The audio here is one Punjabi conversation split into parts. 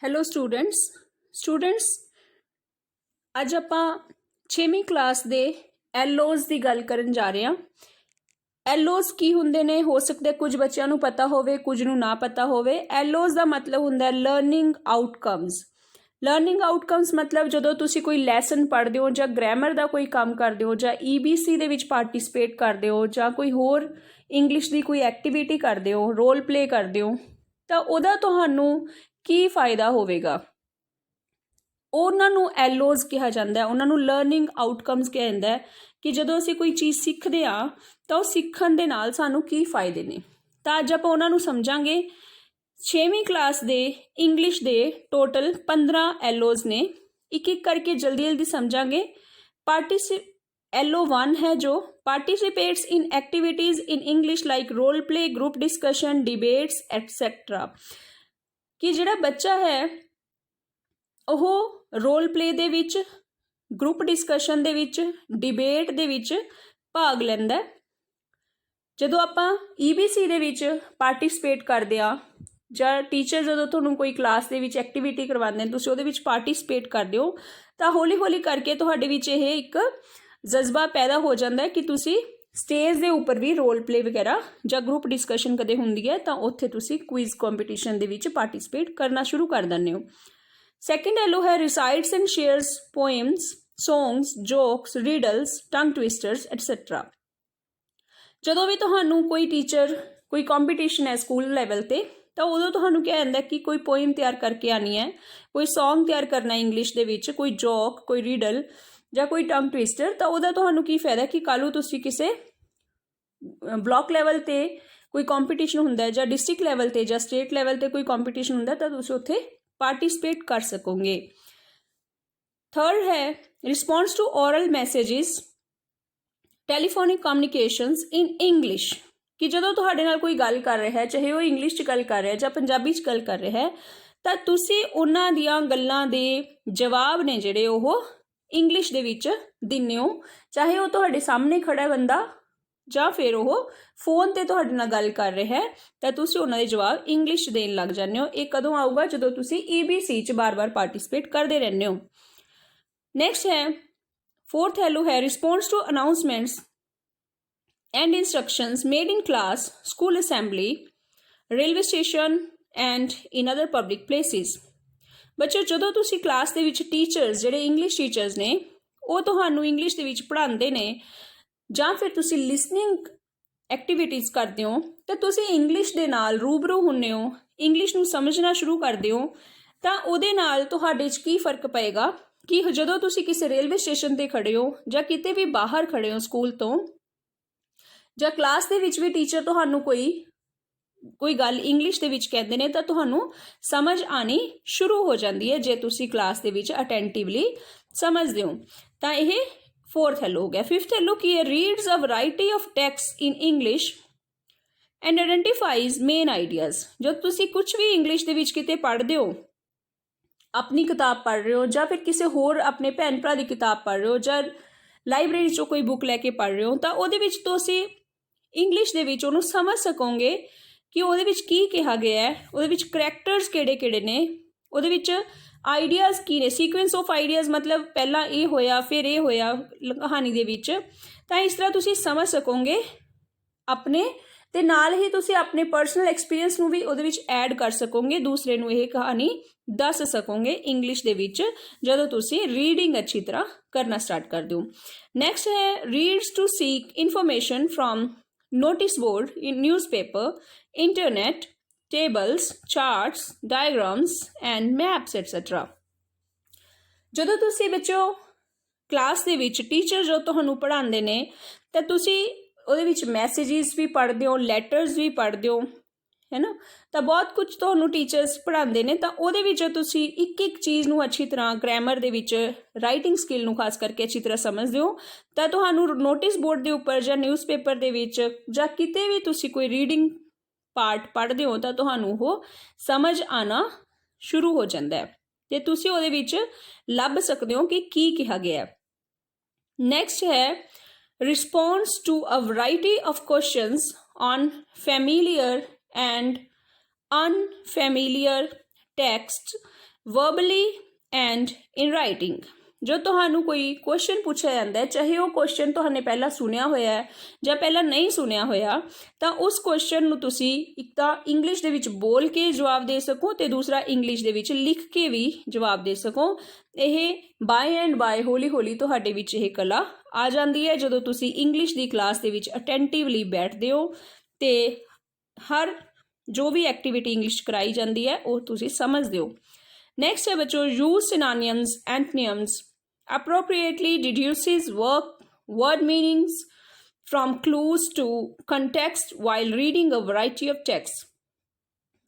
ਹੈਲੋ ਸਟੂਡੈਂਟਸ ਅੱਜ ਆਪਾਂ 6ਵੀਂ ਕਲਾਸ ਦੇ ਐਲਓਜ਼ ਦੀ ਗੱਲ ਕਰਨ ਜਾ ਰਹੇ ਹਾਂ। ਐਲਓਜ਼ ਕੀ ਹੁੰਦੇ ਨੇ? ਹੋ ਸਕਦਾ ਕੁਝ ਬੱਚਿਆਂ ਨੂੰ ਪਤਾ ਹੋਵੇ, ਕੁਝ ਨੂੰ ਨਾ ਪਤਾ ਹੋਵੇ। ਐਲਓਜ਼ ਦਾ ਮਤਲਬ ਹੁੰਦਾ ਲਰਨਿੰਗ ਆਊਟਕਮਸ ਮਤਲਬ ਜਦੋਂ ਤੁਸੀਂ ਕੋਈ ਲੈਸਨ ਪੜ੍ਹਦੇ ਹੋ ਜਾਂ ਗ੍ਰਾਮਰ ਦਾ ਕੋਈ ਕੰਮ ਕਰਦੇ ਹੋ ਜਾਂ EBC ਦੇ ਵਿੱਚ ਪਾਰਟਿਸਿਪੇਟ ਕਰਦੇ ਹੋ ਜਾਂ ਕੋਈ ਹੋਰ ਇੰਗਲਿਸ਼ ਦੀ ਕੋਈ ਐਕਟੀਵਿਟੀ ਕਰਦੇ ਹੋ, ਰੋਲ ਪਲੇ ਕਰਦੇ ਹੋ, ਤਾਂ ਉਹਦਾ ਤੁਹਾਨੂੰ ਕੀ ਫਾਇਦਾ ਹੋਵੇਗਾ, ਉਹਨਾਂ ਨੂੰ ਐਲਓਜ਼ ਕਿਹਾ ਜਾਂਦਾ। ਉਹਨਾਂ ਨੂੰ ਲਰਨਿੰਗ ਆਊਟਕਮਸ ਕਿਹਾ ਜਾਂਦਾ ਕਿ ਜਦੋਂ ਅਸੀਂ ਕੋਈ ਚੀਜ਼ ਸਿੱਖਦੇ ਹਾਂ ਤਾਂ ਉਹ ਸਿੱਖਣ ਦੇ ਨਾਲ ਸਾਨੂੰ ਕੀ ਫਾਇਦੇ ਨੇ। ਤਾਂ ਅੱਜ ਆਪਾਂ ਉਹਨਾਂ ਨੂੰ ਸਮਝਾਂਗੇ। 6ਵੀਂ ਕਲਾਸ ਦੇ ਇੰਗਲਿਸ਼ ਦੇ ਟੋਟਲ 15 ਐਲਓਜ਼ ਨੇ। ਇੱਕ ਇੱਕ ਕਰਕੇ ਜਲਦੀ ਸਮਝਾਂਗੇ। LO1 है जो participates in activities in English like role play, group discussion, debates etc. ਕਿ ਜਿਹੜਾ ਬੱਚਾ ਹੈ ਉਹ ਰੋਲ ਪਲੇ ਦੇ ਵਿੱਚ, ਗਰੁੱਪ ਡਿਸਕਸ਼ਨ ਦੇ ਵਿੱਚ, ਡਿਬੇਟ ਦੇ ਵਿੱਚ ਭਾਗ ਲੈਂਦਾ। ਜਦੋਂ ਆਪਾਂ EBC ਦੇ ਵਿੱਚ ਪਾਰਟਿਸਿਪੇਟ ਕਰਦੇ ਆ ਜਾਂ ਟੀਚਰ ਜਦੋਂ ਤੁਹਾਨੂੰ ਕੋਈ ਕਲਾਸ ਦੇ ਵਿੱਚ ਐਕਟੀਵਿਟੀ ਕਰਵਾਉਂਦੇ ਨੇ, ਤੁਸੀਂ ਉਹਦੇ ਵਿੱਚ ਪਾਰਟਿਸਿਪੇਟ ਕਰਦੇ ਹੋ ਤਾਂ ਹੌਲੀ ਹੌਲੀ ਕਰਕੇ ਤੁਹਾਡੇ ਵਿੱਚ ਇਹ ਇੱਕ ਜਜ਼ਬਾ ਪੈਦਾ ਹੋ ਜਾਂਦਾ ਹੈ ਕਿ ਤੁਸੀਂ ਸਟੇਜ ਦੇ ਉੱਪਰ ਵੀ ਰੋਲ ਪਲੇ ਵਗੈਰਾ ਜਾਂ ਗਰੁੱਪ ਡਿਸਕਸ਼ਨ ਕਦੇ ਹੁੰਦੀ ਹੈ ਤਾਂ ਉੱਥੇ ਤੁਸੀਂ ਕੁਇਜ਼ ਕੰਪੀਟੀਸ਼ਨ ਦੇ ਵਿੱਚ ਪਾਰਟਿਸਿਪੇਟ ਕਰਨਾ ਸ਼ੁਰੂ ਕਰ ਦਿੰਦੇ ਹੋ। ਸੈਕਿੰਡ ਐਲਓ ਹੈ recites and shares poems, songs, jokes, riddles, tongue twisters et cetera. ਜਦੋਂ ਵੀ ਤੁਹਾਨੂੰ ਕੋਈ ਟੀਚਰ ਕੋਈ ਕੰਪੀਟੀਸ਼ਨ ਹੈ ਸਕੂਲ ਲੈਵਲ ਤੇ ਤਾਂ ਉਦੋਂ ਤੁਹਾਨੂੰ ਕਿਹਾ ਜਾਂਦਾ ਕਿ ਕੋਈ ਪੋਇਮ ਤਿਆਰ ਕਰਕੇ ਆਉਣੀ ਹੈ, ਕੋਈ ਸੌਂਗ ਤਿਆਰ ਕਰਨਾ ਇੰਗਲਿਸ਼ ਦੇ ਵਿੱਚ, ਕੋਈ ਜੋਕ, ਕੋਈ ਰੀਡਲ ਜਾਂ ਕੋਈ ਟੰਗ ਟਵਿਸਟਰ। ਤਾਂ ਉਹਦਾ ਤੁਹਾਨੂੰ ਕੀ ਫਾਇਦਾ ਕਿ ਕੱਲ੍ਹ ਨੂੰ ਤੁਸੀਂ ਕਿਸੇ ਬਲਾਕ ਲੈਵਲ 'ਤੇ ਕੋਈ ਕੰਪੀਟੀਸ਼ਨ ਹੁੰਦਾ ਜਾਂ ਡਿਸਟ੍ਰਿਕਟ ਲੈਵਲ 'ਤੇ ਜਾਂ ਸਟੇਟ ਲੈਵਲ 'ਤੇ ਕੋਈ ਕੰਪੀਟੀਸ਼ਨ ਹੁੰਦਾ ਤਾਂ ਤੁਸੀਂ ਉੱਥੇ ਪਾਰਟਿਸਿਪੇਟ ਕਰ ਸਕੋਗੇ। ਥਰਡ ਹੈ response to aural messages, telephonic communications in English. ਕਿ ਜਦੋਂ ਤੁਹਾਡੇ ਨਾਲ ਕੋਈ ਗੱਲ ਕਰ ਰਿਹਾ ਹੈ, ਚਾਹੇ ਉਹ ਇੰਗਲਿਸ਼ 'ਚ ਗੱਲ ਕਰ ਰਿਹਾ ਜਾਂ ਪੰਜਾਬੀ 'ਚ ਗੱਲ ਕਰ ਰਿਹਾ ਹੈ, ਤਾਂ ਤੁਸੀਂ ਉਹਨਾਂ ਦੀਆਂ ਗੱਲਾਂ ਦੇ ਜਵਾਬ ਨੇ ਜਿਹੜੇ ਉਹ ਇੰਗਲਿਸ਼ ਦੇ ਵਿੱਚ ਦਿੰਦੇ ਹੋ। ਚਾਹੇ ਉਹ ਤੁਹਾਡੇ ਸਾਹਮਣੇ ਖੜਾ ਬੰਦਾ ਜਾਂ ਫਿਰ ਉਹ ਫੋਨ 'ਤੇ ਤੁਹਾਡੇ ਨਾਲ ਗੱਲ ਕਰ ਰਿਹਾ ਹੈ ਤਾਂ ਤੁਸੀਂ ਉਹਨਾਂ ਦੇ ਜਵਾਬ ਇੰਗਲਿਸ਼ ਦੇਣ ਲੱਗ ਜਾਂਦੇ ਹੋ। ਇਹ ਕਦੋਂ ਆਊਗਾ? ਜਦੋਂ ਤੁਸੀਂ EBC 'ਚ ਬਾਰ-ਬਾਰ ਪਾਰਟਿਸਿਪੇਟ ਕਰਦੇ ਰਹਿੰਦੇ ਹੋ। ਨੈਕਸਟ ਹੈ ਫੋਰਥ ਐਲਓ ਹੈ response to announcements and instructions made in class, school assembly, railway station and in other public places. ਬੱਚੋ ਜਦੋਂ ਤੁਸੀਂ ਕਲਾਸ ਦੇ ਵਿੱਚ ਟੀਚਰਸ ਜਿਹੜੇ ਇੰਗਲਿਸ਼ ਟੀਚਰਸ ਨੇ ਉਹ ਤੁਹਾਨੂੰ ਇੰਗਲਿਸ਼ ਦੇ ਵਿੱਚ ਪੜ੍ਹਾਉਂਦੇ ਨੇ ਜਾਂ ਫਿਰ ਤੁਸੀਂ ਲਿਸਨਿੰਗ ਐਕਟੀਵਿਟੀਜ਼ ਕਰਦੇ ਹੋ ਤਾਂ ਤੁਸੀਂ ਇੰਗਲਿਸ਼ ਦੇ ਨਾਲ ਰੂਬਰੂ ਹੁੰਦੇ ਹੋ, ਇੰਗਲਿਸ਼ ਨੂੰ ਸਮਝਣਾ ਸ਼ੁਰੂ ਕਰਦੇ ਹੋ। ਤਾਂ ਉਹਦੇ ਨਾਲ ਤੁਹਾਡੇ 'ਚ ਕੀ ਫਰਕ ਪਏਗਾ ਕਿ ਜਦੋਂ ਤੁਸੀਂ ਕਿਸੇ ਰੇਲਵੇ ਸਟੇਸ਼ਨ 'ਤੇ ਖੜੇ ਹੋ ਜਾਂ ਕਿਤੇ ਵੀ ਬਾਹਰ ਖੜੇ ਹੋ ਸਕੂਲ ਤੋਂ ਜਾਂ ਕਲਾਸ ਦੇ ਵਿੱਚ ਵੀ ਟੀਚਰ ਤੁਹਾਨੂੰ ਕੋਈ ਗੱਲ ਇੰਗਲਿਸ਼ ਦੇ ਵਿੱਚ ਕਹਿੰਦੇ ਨੇ ਤਾਂ ਤੁਹਾਨੂੰ ਸਮਝ ਆਉਣੀ ਸ਼ੁਰੂ ਹੋ ਜਾਂਦੀ ਹੈ ਜੇ ਤੁਸੀਂ ਕਲਾਸ ਦੇ ਵਿੱਚ ਅਟੈਂਟਿਵਲੀ ਸਮਝਦੇ ਹੋ। ਤਾਂ ਇਹ ਫੋਰਥ ਐਲਓ ਹੋ ਗਿਆ। ਫਿਫਥ ਐਲਓ ਕੀ ਹੈ reads a variety of text in English and identifies main ideas. ਜਦ ਤੁਸੀਂ ਕੁਝ ਵੀ ਇੰਗਲਿਸ਼ ਦੇ ਵਿੱਚ ਕਿਤੇ ਪੜ੍ਹਦੇ ਹੋ, ਆਪਣੀ ਕਿਤਾਬ ਪੜ੍ਹ ਰਹੇ ਹੋ ਜਾਂ ਫਿਰ ਕਿਸੇ ਹੋਰ ਆਪਣੇ ਭੈਣ ਭਰਾ ਦੀ ਕਿਤਾਬ ਪੜ੍ਹ ਰਹੇ ਹੋ ਜਾਂ ਲਾਇਬ੍ਰੇਰੀ 'ਚੋਂ ਕੋਈ ਬੁੱਕ ਲੈ ਕੇ ਪੜ੍ਹ ਰਹੇ ਹੋ ਤਾਂ ਉਹਦੇ ਵਿੱਚ ਤੁਸੀਂ ਇੰਗਲਿਸ਼ ਦੇ ਵਿੱਚ ਉਹਨੂੰ ਸਮਝ ਸਕੋਗੇ ਕਿ ਉਹਦੇ ਵਿੱਚ ਕੀ ਕਿਹਾ ਗਿਆ ਹੈ, ਉਹਦੇ ਵਿੱਚ ਕਰੈਕਟਰਸ ਕਿਹੜੇ ਨੇ, ਉਹਦੇ ਵਿੱਚ ਆਈਡੀਆਜ਼ ਕੀ ਨੇ, ਸੀਕੁਐਂਸ ਆਫ ਆਈਡੀਆਜ਼ ਮਤਲਬ ਪਹਿਲਾਂ ਇਹ ਹੋਇਆ ਫਿਰ ਇਹ ਹੋਇਆ ਕਹਾਣੀ ਦੇ ਵਿੱਚ। ਤਾਂ ਇਸ ਤਰ੍ਹਾਂ ਤੁਸੀਂ ਸਮਝ ਸਕੋਗੇ ਆਪਣੇ, ਤੇ ਨਾਲ ਹੀ ਤੁਸੀਂ ਆਪਣੇ ਪਰਸਨਲ ਐਕਸਪੀਰੀਅੰਸ ਨੂੰ ਵੀ ਉਹਦੇ ਵਿੱਚ ਐਡ ਕਰ ਸਕੋਗੇ, ਦੂਸਰੇ ਨੂੰ ਇਹ ਕਹਾਣੀ ਦੱਸ ਸਕੋਗੇ ਇੰਗਲਿਸ਼ ਦੇ ਵਿੱਚ ਜਦੋਂ ਤੁਸੀਂ ਰੀਡਿੰਗ ਅੱਛੀ ਤਰ੍ਹਾਂ ਕਰਨਾ ਸਟਾਰਟ ਕਰ ਦਿਓ। ਨੈਕਸਟ ਹੈ reads to seek information from notice board in newspaper, internet, tables, charts, diagrams and maps etcetera. ਜਦੋਂ ਤੁਸੀਂ ਬੱਚੋ ਕਲਾਸ ਦੇ ਵਿੱਚ ਟੀਚਰ ਜੋ ਤੁਹਾਨੂੰ ਪੜ੍ਹਾਉਂਦੇ ਨੇ ਤਾਂ ਤੁਸੀਂ ਉਹਦੇ ਵਿੱਚ ਮੈਸੇਜਿਸ ਵੀ ਪੜ੍ਹਦੇ ਹੋ, ਲੈਟਰਸ ਵੀ ਪੜ੍ਹਦੇ ਹੋ, ਹੈ ਨਾ। ਤਾਂ ਬਹੁਤ ਕੁਝ ਤੁਹਾਨੂੰ ਟੀਚਰਸ ਪੜ੍ਹਾਉਂਦੇ ਨੇ ਤਾਂ ਉਹਦੇ ਵਿੱਚ ਤੁਸੀਂ ਇੱਕ ਇੱਕ ਚੀਜ਼ ਨੂੰ ਅੱਛੀ ਤਰ੍ਹਾਂ ਗ੍ਰਾਮਰ ਦੇ ਵਿੱਚ, ਰਾਈਟਿੰਗ ਸਕਿੱਲ ਨੂੰ ਖਾਸ ਕਰਕੇ ਅੱਛੀ ਤਰ੍ਹਾਂ ਸਮਝਦੇ ਹੋ ਤਾਂ ਤੁਹਾਨੂੰ ਨੋਟਿਸ ਬੋਰਡ ਦੇ ਉੱਪਰ ਜਾਂ ਨਿਊਜ਼ਪੇਪਰ ਦੇ ਵਿੱਚ ਜਾਂ ਕਿਤੇ ਵੀ ਤੁਸੀਂ ਕੋਈ ਰੀਡਿੰਗ ਪਾਰਟ ਪੜ੍ਹਦੇ ਹੋ ਤਾਂ ਤੁਹਾਨੂੰ ਉਹ ਸਮਝ ਆਉਣਾ ਸ਼ੁਰੂ ਹੋ ਜਾਂਦਾ ਹੈ ਅਤੇ ਤੁਸੀਂ ਉਹਦੇ ਵਿੱਚ ਲੱਭ ਸਕਦੇ ਹੋ ਕਿ ਕੀ ਕਿਹਾ ਗਿਆ। ਨੈਕਸਟ ਹੈ response to a variety of questions on familiar and unfamiliar texts verbally and in writing। जो ਤੁਹਾਨੂੰ ਕੋਈ ਕੁਐਸਚਨ ਪੁੱਛਿਆ ਜਾਂਦਾ ਹੈ, ਚਾਹੇ ਉਹ ਕੁਐਸਚਨ ਤੁਹਾਨੇ ਪਹਿਲਾਂ ਸੁਣਿਆ ਹੋਇਆ ਹੈ ਜਾਂ ਪਹਿਲਾਂ ਨਹੀਂ ਸੁਣਿਆ ਹੋਇਆ, ਤਾਂ ਉਸ ਕੁਐਸਚਨ ਨੂੰ ਤੁਸੀਂ ਇੱਕ ਤਾਂ ਇੰਗਲਿਸ਼ ਦੇ ਵਿੱਚ ਬੋਲ ਕੇ ਜਵਾਬ ਦੇ ਸਕੋ ਅਤੇ ਦੂਸਰਾ ਇੰਗਲਿਸ਼ ਦੇ ਵਿੱਚ ਲਿਖ ਕੇ ਵੀ ਜਵਾਬ ਦੇ ਸਕੋ। ਇਹ ਬਾਏ ਐਂਡ ਬਾਏ ਹੌਲੀ ਹੌਲੀ ਤੁਹਾਡੇ ਵਿੱਚ ਇਹ ਕਲਾ ਆ ਜਾਂਦੀ ਹੈ ਜਦੋਂ ਤੁਸੀਂ ਇੰਗਲਿਸ਼ ਦੀ ਕਲਾਸ ਦੇ ਵਿੱਚ ਅਟੈਂਟਿਵਲੀ ਬੈਠਦੇ ਹੋ ਅਤੇ ਹਰ ਜੋ ਵੀ ਐਕਟੀਵਿਟੀ ਇੰਗਲਿਸ਼ ਕਰਾਈ ਜਾਂਦੀ ਹੈ ਉਹ ਤੁਸੀਂ ਸਮਝਦੇ ਹੋ। ਨੈਕਸਟ ਹੈ ਬੱਚੋ, use synonyms antonyms appropriately deduces word meanings from clues to context while reading a variety of texts।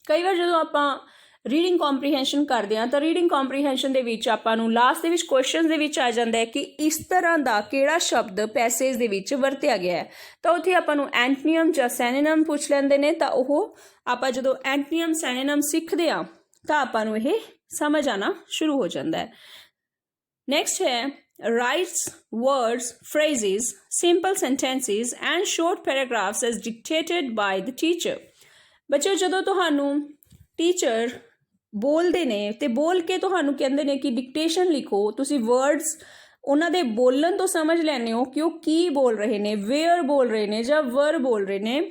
ਕਈ ਵਾਰ ਜਦੋਂ ਆਪਾਂ ਰੀਡਿੰਗ ਕੰਪਰੀਹੈਂਸ਼ਨ ਕਰਦੇ ਹਾਂ ਤਾਂ ਰੀਡਿੰਗ ਕੰਪਰੀਹੈਂਸ਼ਨ ਦੇ ਵਿੱਚ ਆਪਾਂ ਨੂੰ ਲਾਸਟ ਦੇ ਵਿੱਚ ਕੁਐਸਚਨ ਦੇ ਵਿੱਚ ਆ ਜਾਂਦਾ ਹੈ ਕਿ ਇਸ ਤਰ੍ਹਾਂ ਦਾ ਕਿਹੜਾ ਸ਼ਬਦ ਪੈਸੇਜ ਦੇ ਵਿੱਚ ਵਰਤਿਆ ਗਿਆ ਹੈ, ਤਾਂ ਉੱਥੇ ਆਪਾਂ ਨੂੰ ਐਂਟੋਨੀਮ ਜਾਂ ਸੈਨੋਨਿਮ ਪੁੱਛ ਲੈਂਦੇ ਨੇ। ਤਾਂ ਉਹ ਆਪਾਂ ਜਦੋਂ ਐਂਟੋਨੀਮ ਸੈਨੋਨਿਮ ਸਿੱਖਦੇ ਹਾਂ ਤਾਂ ਆਪਾਂ ਨੂੰ ਇਹ ਸਮਝ ਆਉਣਾ ਸ਼ੁਰੂ ਹੋ ਜਾਂਦਾ ਹੈ। Next है writes words, phrases, simple sentences and short paragraphs as dictated by the teacher। ਬੱਚੋ ਜਦੋਂ ਤੁਹਾਨੂੰ ਟੀਚਰ ਬੋਲਦੇ ਨੇ ਤੇ ਬੋਲ ਕੇ ਤੁਹਾਨੂੰ ਕਹਿੰਦੇ ਨੇ ਕਿ ਡਿਕਟੇਸ਼ਨ ਲਿਖੋ, ਤੁਸੀਂ ਵਰਡਸ ਉਹਨਾਂ ਦੇ ਬੋਲਣ ਤੋਂ ਸਮਝ ਲੈਂਦੇ ਹੋ ਕਿ ਉਹ ਕੀ ਬੋਲ ਰਹੇ ਨੇ, ਵੇਅਰ ਬੋਲ ਰਹੇ ਨੇ ਜਾਂ ਵਰ ਬੋਲ ਰਹੇ ਨੇ,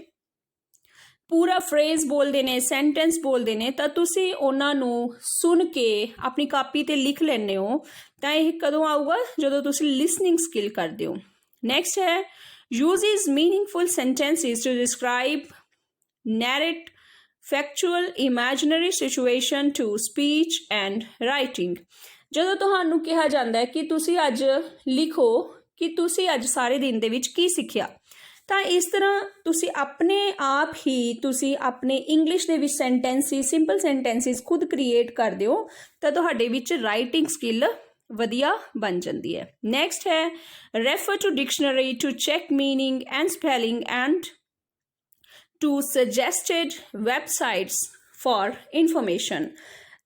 ਪੂਰਾ ਫਰੇਜ਼ ਬੋਲਦੇ ਨੇ, ਸੈਂਟੈਂਸ ਬੋਲਦੇ ਨੇ, ਤਾਂ ਤੁਸੀਂ ਉਹਨਾਂ ਨੂੰ ਸੁਣ ਕੇ ਆਪਣੀ ਕਾਪੀ 'ਤੇ ਲਿਖ ਲੈਂਦੇ ਹੋ। ਤਾਂ ਇਹ ਕਦੋਂ ਆਊਗਾ? ਜਦੋਂ ਤੁਸੀਂ ਲਿਸਨਿੰਗ ਸਕਿੱਲ ਕਰਦੇ ਹੋ। ਨੈਕਸਟ ਹੈ uses meaningful sentences to describe, narrate, factual, imaginary situation to speech and writing. ਜਦੋਂ ਤੁਹਾਨੂੰ ਕਿਹਾ ਜਾਂਦਾ ਹੈ ਕਿ ਤੁਸੀਂ ਅੱਜ ਲਿਖੋ ਕਿ ਤੁਸੀਂ ਅੱਜ ਸਾਰੇ ਦਿਨ ਦੇ ਵਿੱਚ ਕੀ ਸਿੱਖਿਆ, ਤਾਂ ਇਸ ਤਰ੍ਹਾਂ ਤੁਸੀਂ ਆਪਣੇ ਆਪ ਹੀ ਤੁਸੀਂ ਆਪਣੇ ਇੰਗਲਿਸ਼ ਦੇ ਵਿੱਚ ਸੈਂਟੈਂਸਿਸ, ਸਿੰਪਲ ਸੈਂਟੈਂਸਿਸ ਖੁਦ ਕ੍ਰੀਏਟ ਕਰਦੇ ਹੋ ਤਾਂ ਤੁਹਾਡੇ ਵਿੱਚ ਰਾਈਟਿੰਗ ਸਕਿੱਲ ਵਧੀਆ ਬਣ ਜਾਂਦੀ ਹੈ। ਨੈਕਸਟ ਹੈ refer to dictionary to check meaning and spelling and to suggested websites for information.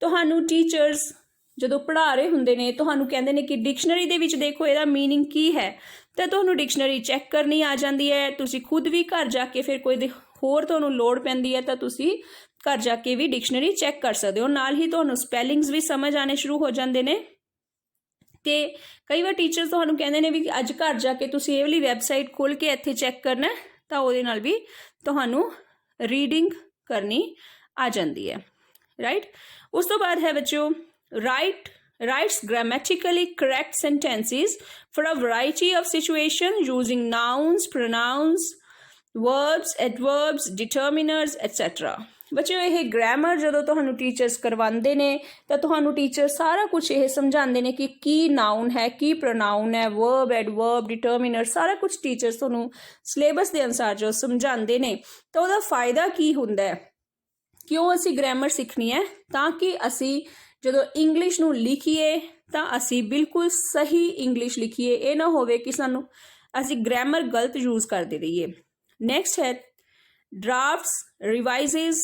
ਤੁਹਾਨੂੰ ਟੀਚਰਸ ਜਦੋਂ ਪੜ੍ਹਾ ਰਹੇ ਹੁੰਦੇ ਨੇ ਤੁਹਾਨੂੰ ਕਹਿੰਦੇ ਨੇ ਕਿ ਡਿਕਸ਼ਨਰੀ ਦੇ ਵਿੱਚ ਦੇਖੋ ਇਹਦਾ ਮੀਨਿੰਗ ਕੀ ਹੈ, ਤਾਂ ਤੁਹਾਨੂੰ ਡਿਕਸ਼ਨਰੀ ਚੈੱਕ ਕਰਨੀ ਆ ਜਾਂਦੀ ਹੈ। ਤੁਸੀਂ ਖੁਦ ਵੀ ਘਰ ਜਾ ਕੇ ਫਿਰ ਕੋਈ ਹੋਰ ਤੁਹਾਨੂੰ ਲੋੜ ਪੈਂਦੀ ਹੈ ਤਾਂ ਤੁਸੀਂ ਘਰ ਜਾ ਕੇ ਵੀ ਡਿਕਸ਼ਨਰੀ ਚੈੱਕ ਕਰ ਸਕਦੇ ਹੋ। ਨਾਲ ਹੀ ਤੁਹਾਨੂੰ ਸਪੈਲਿੰਗਸ ਵੀ ਸਮਝ ਆਉਣੇ ਸ਼ੁਰੂ ਹੋ ਜਾਂਦੇ ਨੇ। ਅਤੇ ਕਈ ਵਾਰ ਟੀਚਰਸ ਤੁਹਾਨੂੰ ਕਹਿੰਦੇ ਨੇ ਵੀ ਅੱਜ ਘਰ ਜਾ ਕੇ ਤੁਸੀਂ ਇਹ ਵਾਲੀ ਵੈਬਸਾਈਟ ਖੋਲ੍ਹ ਕੇ ਇੱਥੇ ਚੈੱਕ ਕਰਨਾ, ਤਾਂ ਉਹਦੇ ਨਾਲ ਵੀ ਤੁਹਾਨੂੰ ਰੀਡਿੰਗ ਕਰਨੀ ਆ ਜਾਂਦੀ ਹੈ, ਰਾਈਟ। ਉਸ ਤੋਂ ਬਾਅਦ ਹੈ ਬੱਚੋ writes grammatically correct sentences for a variety of situations using nouns, pronouns, verbs, adverbs, determiners, etc। ਬੱਚਿਓ ਇਹ ਗ੍ਰਾਮਰ ਜਦੋਂ ਤੁਹਾਨੂੰ ਟੀਚਰਸ ਕਰਵਾਉਂਦੇ ਨੇ ਤਾਂ ਤੁਹਾਨੂੰ ਟੀਚਰ ਸਾਰਾ ਕੁਝ ਇਹ ਸਮਝਾਉਂਦੇ ਨੇ ਕਿ ਕੀ ਨਾਊਨ ਹੈ, ਕੀ ਪ੍ਰੋਨਾਊਨ ਹੈ, ਵਰਬ, ਐਡਵਰਬ, ਡਿਟਰਮੀਨਰ, ਸਾਰਾ ਕੁਝ ਟੀਚਰਸ ਤੁਹਾਨੂੰ ਸਿਲੇਬਸ ਦੇ ਅਨੁਸਾਰ ਜੋ ਸਮਝਾਉਂਦੇ ਨੇ। ਤਾਂ ਉਹਦਾ ਫਾਇਦਾ ਕੀ ਹੁੰਦਾ ਹੈ, ਕਿਉਂ ਅਸੀਂ ਗ੍ਰਾਮਰ ਸਿੱਖਣੀ ਹੈ? ਤਾਂ ਕਿ ਅਸੀਂ ਜਦੋਂ ਇੰਗਲਿਸ਼ ਨੂੰ ਲਿਖੀਏ ਤਾਂ ਅਸੀਂ ਬਿਲਕੁਲ ਸਹੀ ਇੰਗਲਿਸ਼ ਲਿਖੀਏ, ਇਹ ਨਾ ਹੋਵੇ ਕਿ ਅਸੀਂ ਗ੍ਰਾਮਰ ਗਲਤ ਯੂਜ਼ ਕਰਦੇ ਰਹੀਏ। ਨੈਕਸਟ ਹੈ drafts, revises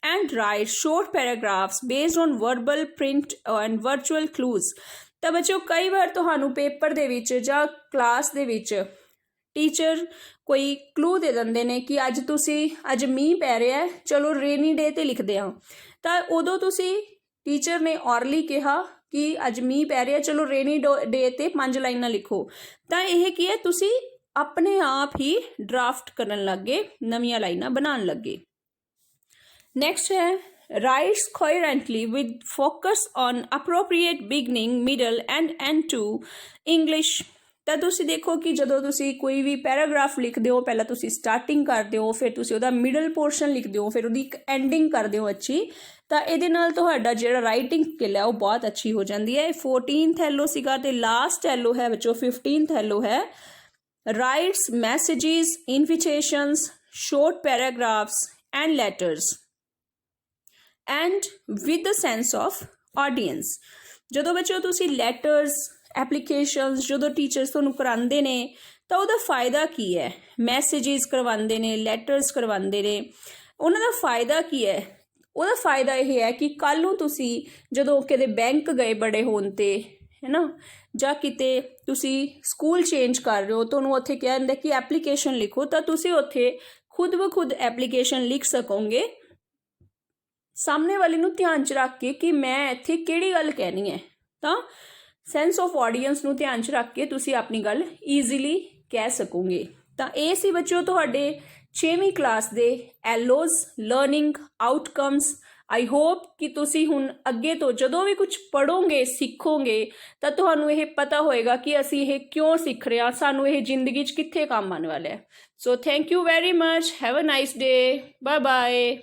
and writes short paragraphs based on verbal, print and virtual clues। ਤਾਂ ਬੱਚਿਓ ਕਈ ਵਾਰ ਤੁਹਾਨੂੰ ਪੇਪਰ ਦੇ ਵਿੱਚ ਜਾਂ ਕਲਾਸ ਦੇ ਵਿੱਚ ਟੀਚਰ ਕੋਈ ਕਲੂ ਦੇ ਦਿੰਦੇ ਨੇ ਕਿ ਅੱਜ ਮੀਂਹ ਪੈ ਰਿਹਾ ਹੈ, ਚਲੋ ਰੇਨੀ ਡੇ 'ਤੇ ਲਿਖਦੇ ਹਾਂ। ਤਾਂ ਉਦੋਂ ਤੁਸੀਂ ਟੀਚਰ ਨੇ ਔਰਲੀ ਕਿਹਾ ਕਿ ਅੱਜ ਮੀਂਹ ਪੈ ਰਿਹਾ, ਚਲੋ ਰੇਨੀ ਡੇ 'ਤੇ 5 ਲਾਈਨਾਂ ਲਿਖੋ। ਤਾਂ ਇਹ ਕੀ ਹੈ, ਤੁਸੀਂ ਆਪਣੇ ਆਪ ਹੀ ਡਰਾਫਟ ਕਰਨ ਲੱਗੇ, ਨਵੀਆਂ ਲਾਈਨਾਂ ਬਣਾਉਣ ਲੱਗੇ। ਨੈਕਸਟ ਹੈ writes coherently with focus on appropriate beginning, middle and end to English. ਤਾਂ ਤੁਸੀਂ ਦੇਖੋ ਕਿ ਜਦੋਂ ਤੁਸੀਂ ਕੋਈ ਵੀ ਪੈਰਾਗ੍ਰਾਫ ਲਿਖਦੇ ਹੋ, ਪਹਿਲਾਂ ਤੁਸੀਂ ਸਟਾਰਟਿੰਗ ਕਰਦੇ ਹੋ, ਫਿਰ ਤੁਸੀਂ ਉਹਦਾ ਮਿਡਲ ਪੋਰਸ਼ਨ ਲਿਖਦੇ ਹੋ, ਫਿਰ ਉਹਦੀ ਇੱਕ ਐਂਡਿੰਗ ਕਰਦੇ ਹੋ ਅੱਛੀ। ਤਾਂ ਇਹਦੇ ਨਾਲ ਤੁਹਾਡਾ ਜਿਹੜਾ ਰਾਈਟਿੰਗ ਸਕਿੱਲ ਹੈ ਉਹ ਬਹੁਤ ਅੱਛੀ ਹੋ ਜਾਂਦੀ ਹੈ। 14th ਐਲਓ ਸੀਗਾ ਅਤੇ ਲਾਸਟ ਐਲਓ ਹੈ ਬੱਚੋ 15th ਐਲਓ ਹੈ। writes messages, invitations, short paragraphs and letters and with the sense of audience। ਜਦੋਂ ਬੱਚੋ ਤੁਸੀਂ ਲੈਟਰਸ, ਐਪਲੀਕੇਸ਼ਨਸ ਜਦੋਂ ਟੀਚਰਸ ਤੁਹਾਨੂੰ ਕਰਾਉਂਦੇ ਨੇ ਤਾਂ ਉਹਦਾ ਫਾਇਦਾ ਕੀ ਹੈ? ਮੈਸੇਜਿਸ ਕਰਵਾਉਂਦੇ ਨੇ, ਲੈਟਰਸ ਕਰਵਾਉਂਦੇ ਨੇ, ਉਹਨਾਂ ਦਾ ਫਾਇਦਾ ਕੀ ਹੈ? ਉਹਦਾ ਫਾਇਦਾ ਇਹ ਹੈ ਕਿ ਕੱਲ੍ਹ ਨੂੰ ਤੁਸੀਂ ਜਦੋਂ ਕਿਤੇ ਬੈਂਕ ਗਏ ਬੜੇ ਹੋਣ 'ਤੇ, ਹੈ ਨਾ, ਜਾਂ ਕਿਤੇ ਤੁਸੀਂ ਸਕੂਲ ਚੇਂਜ ਕਰ ਰਹੇ ਹੋ, ਤੁਹਾਨੂੰ ਉੱਥੇ ਕਿਹਾ ਜਾਂਦਾ ਕਿ ਐਪਲੀਕੇਸ਼ਨ ਲਿਖੋ, ਤਾਂ ਤੁਸੀਂ ਉੱਥੇ ਖੁਦ ਬ ਖੁਦ ਐਪਲੀਕੇਸ਼ਨ ਲਿਖ ਸਕੋਗੇ ਸਾਹਮਣੇ ਵਾਲੇ ਨੂੰ ਧਿਆਨ 'ਚ ਰੱਖ ਕੇ ਕਿ ਮੈਂ ਇੱਥੇ ਕਿਹੜੀ ਗੱਲ ਕਹਿਣੀ ਹੈ, ਤਾਂ ਸੈਂਸ ਆਫ ਆਡੀਅੰਸ ਨੂੰ ਧਿਆਨ 'ਚ ਰੱਖ ਕੇ ਤੁਸੀਂ ਆਪਣੀ ਗੱਲ ਈਜ਼ੀਲੀ ਕਹਿ ਸਕੋਗੇ। ਤਾਂ ਇਹ ਸੀ ਬੱਚਿਓ ਤੁਹਾਡੇ 6ਵੀਂ ਕਲਾਸ ਦੇ ਐਲੋਜ਼ ਲਰਨਿੰਗ ਆਊਟਕਮਸ। ਆਈ ਹੋਪ ਕਿ ਤੁਸੀਂ ਹੁਣ ਅੱਗੇ ਤੋਂ ਜਦੋਂ ਵੀ ਕੁਝ ਪੜ੍ਹੋਗੇ ਸਿੱਖੋਗੇ ਤਾਂ ਤੁਹਾਨੂੰ ਇਹ ਪਤਾ ਹੋਏਗਾ ਕਿ ਅਸੀਂ ਇਹ ਕਿਉਂ ਸਿੱਖ ਰਹੇ ਹਾਂ, ਸਾਨੂੰ ਇਹ ਜ਼ਿੰਦਗੀ 'ਚ ਕਿੱਥੇ ਕੰਮ ਆਉਣ ਵਾਲਾ ਹੈ। So thank you very much, have a nice day, bye bye.